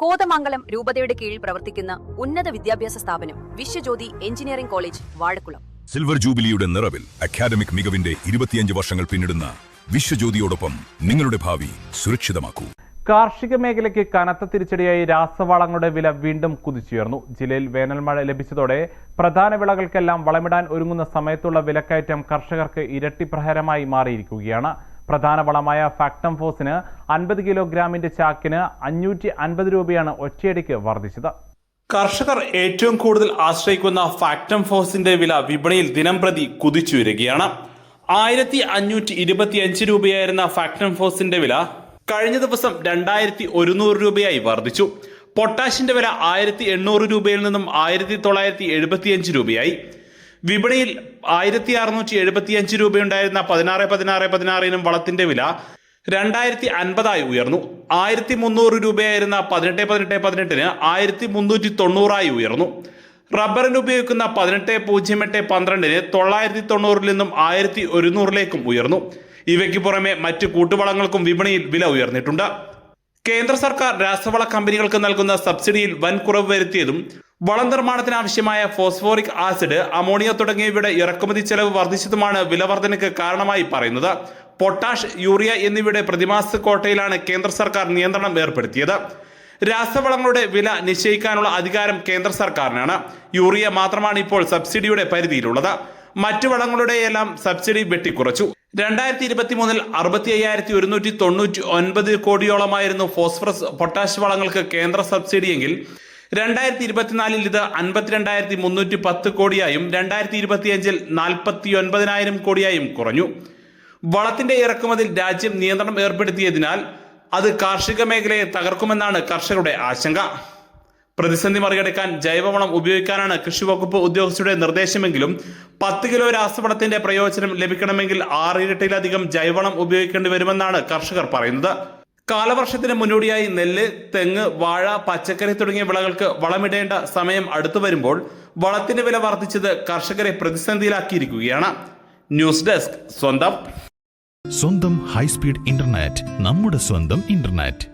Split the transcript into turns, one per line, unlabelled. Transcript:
കോതമംഗലം രൂപതയുടെ കീഴിൽ പ്രവർത്തിക്കുന്ന ഉന്നത വിദ്യാഭ്യാസ സ്ഥാപനം Vishwajyothi engineering college Vazhakulam.
Silver ജൂബിലിയുടെ നിറവിൽ അക്കാദമിക് മികവിന്റെ 25 വർഷങ്ങൾ പിന്നിടുന്ന വിശ്വജ്യോതിയോടൊപ്പം നിങ്ങളുടെ ഭാവി സുരക്ഷിതമാക്കൂ.
കാർഷിക മേഖലയ്ക്ക് കനത്ത തിരിച്ചടിയായി രാസവളങ്ങളുടെ വില വീണ്ടും കുതിച്ചുയർന്നു. ജില്ലയിൽ വേനൽമഴ ലഭിച്ചതോടെ പ്രധാന വിളകൾക്കെല്ലാം വളമിടാൻ ഒരുങ്ങുന്ന സമയത്തുള്ള വിലക്കയറ്റം കർഷകർക്ക് ഇരട്ടി പ്രഹരമായി മാറിയിരിക്കുകയാണ്. പ്രധാന വളമായ ഫാക്ടം ഫോസിന് 50 കിലോഗ്രാമിന്റെ ചാക്കിന് 550 രൂപയാണ് ഒറ്റയടിക്ക് വർദ്ധിച്ചത്.
കർഷകർ ഏറ്റവും കൂടുതൽ ആശ്രയിക്കുന്ന ഫാക്ടം ഫോസിന്റെ വില വിപണിയിൽ ദിനംപ്രതി കുതിച്ചുയരുകയാണ്. 1525 രൂപയായിരുന്ന ഫാക്ടം ഫോസിന്റെ വില കഴിഞ്ഞ ദിവസം 2100 രൂപയായി വർദ്ധിച്ചു. പൊട്ടാഷിന്റെ വില 1800 രൂപയിൽ നിന്നും 1975 രൂപയായി. വിപണിയിൽ 1675 രൂപയുണ്ടായിരുന്ന 16-16-16 വളത്തിന്റെ വില 2050 ഉയർന്നു. 1300 രൂപയായിരുന്ന 18-18-18 1390 ഉയർന്നു. റബ്ബറിന് ഉപയോഗിക്കുന്ന 18-08-12 990 നിന്നും 1100 ഉയർന്നു. ഇവയ്ക്ക് പുറമെ മറ്റ് കൂട്ടുവളങ്ങൾക്കും വിപണിയിൽ വില ഉയർന്നിട്ടുണ്ട്. കേന്ദ്ര സർക്കാർ രാസവള കമ്പനികൾക്ക് നൽകുന്ന സബ്സിഡിയിൽ വൻ കുറവ് വരുത്തിയതും വളം നിർമ്മാണത്തിനാവശ്യമായ ഫോസ്ഫോറിക് ആസിഡ്, അമോണിയ തുടങ്ങിയവയുടെ ഇറക്കുമതി ചെലവ് വർദ്ധിച്ചതുമാണ് വില വർധനയ്ക്ക് കാരണമായി പറയുന്നത്. പൊട്ടാഷ്, യൂറിയ എന്നിവയുടെ പ്രതിമാസ കോട്ടയിലാണ് കേന്ദ്ര സർക്കാർ നിയന്ത്രണം ഏർപ്പെടുത്തിയത്. രാസവളങ്ങളുടെ വില നിശ്ചയിക്കാനുള്ള അധികാരം കേന്ദ്ര സർക്കാരിനാണ്. യൂറിയ മാത്രമാണ് ഇപ്പോൾ സബ്സിഡിയുടെ പരിധിയിലുള്ളത്. മറ്റു വളങ്ങളുടെയെല്ലാം സബ്സിഡി വെട്ടിക്കുറച്ചു. 2023 65,199 കോടിയോളമായിരുന്നു ഫോസ്ഫറസ്, പൊട്ടാഷ് വളങ്ങൾക്ക് കേന്ദ്ര സബ്സിഡിയെങ്കിൽ 2024 ഇത് 52,310 കോടിയായും 2025 49,000 കോടിയായും കുറഞ്ഞു. വളത്തിന്റെ ഇറക്കുമതിയിൽ രാജ്യം നിയന്ത്രണം ഏർപ്പെടുത്തിയതിനാൽ അത് കാർഷിക മേഖലയെ തകർക്കുമെന്നാണ് കർഷകരുടെ ആശങ്ക. പ്രതിസന്ധി മറികടക്കാൻ ജൈവവളം ഉപയോഗിക്കാനാണ് കൃഷി വകുപ്പ് ഉദ്യോഗസ്ഥരുടെ നിർദ്ദേശമെങ്കിലും 10 കിലോ രാസവളത്തിന്റെ പ്രയോജനം ലഭിക്കണമെങ്കിൽ 6 ഇരട്ടിയിലധികം ജൈവവളം ഉപയോഗിക്കേണ്ടി വരുമെന്നാണ് കർഷകർ പറയുന്നത്. കാലവർഷത്തിന് മുന്നോടിയായി നെല്ല്, തെങ്ങ്, വാഴ, പച്ചക്കറി തുടങ്ങിയ വിളകൾക്ക് വളമിടേണ്ട സമയം അടുത്തു വരുമ്പോൾ വളത്തിന്റെ വില വർദ്ധിച്ചത് കർഷകരെ പ്രതിസന്ധിയിലാക്കിയിരിക്കുകയാണ്. ന്യൂസ് ഡെസ്ക് സ്വന്തം
ഹൈസ്പീഡ് ഇന്റർനെറ്റ്, നമ്മുടെ സ്വന്തം ഇന്റർനെറ്റ്.